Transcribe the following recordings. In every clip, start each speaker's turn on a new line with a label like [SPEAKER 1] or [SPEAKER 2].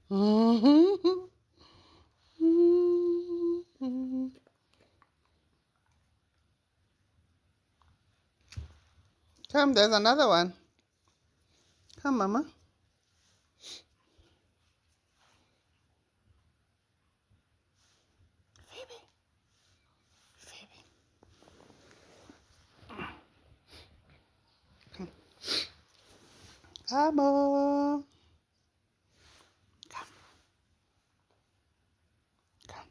[SPEAKER 1] Come, there's another one. Come, Mama. Phoebe. Phoebe. Come. Come on. Come. Come.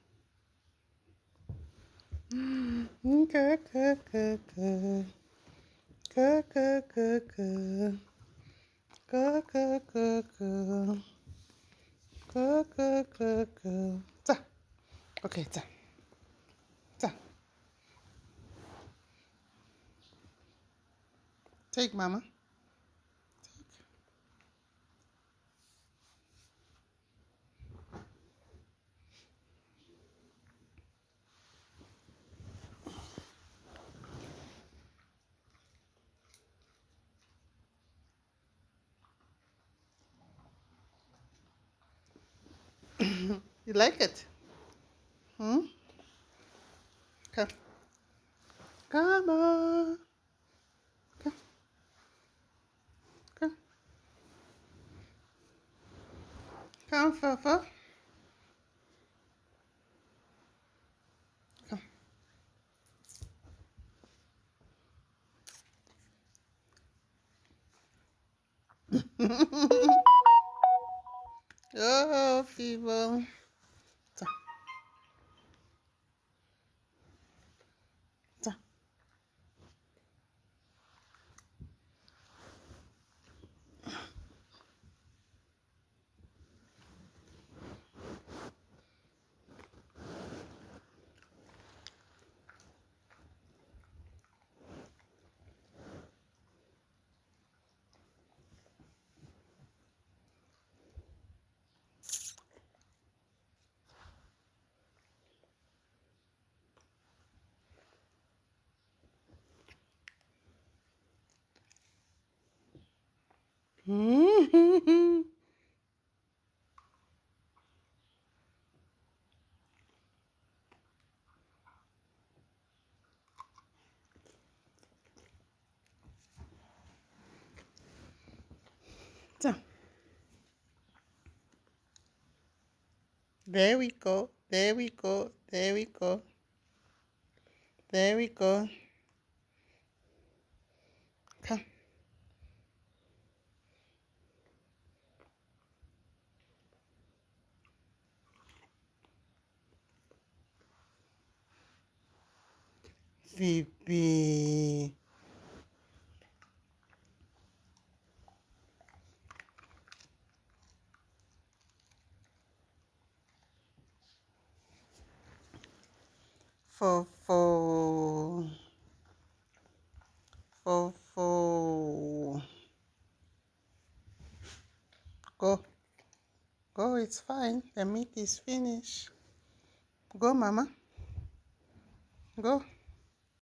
[SPEAKER 1] Good, good, good, good. Good, good, good, good. Good, good, good, good. Good, good, good, good. 자. Okay, 자. 자. Take, Mama. You like it? Hmm? Come. Come on. Come. Come. Come, Fafa. Come. Oh, fever. 자. 자. 자. There we go. There we go. There we go. There we go. Come. Phoebe. Fofo. Fofo. Go. Go, it's fine. The meat is finished. Go, Mama. Go.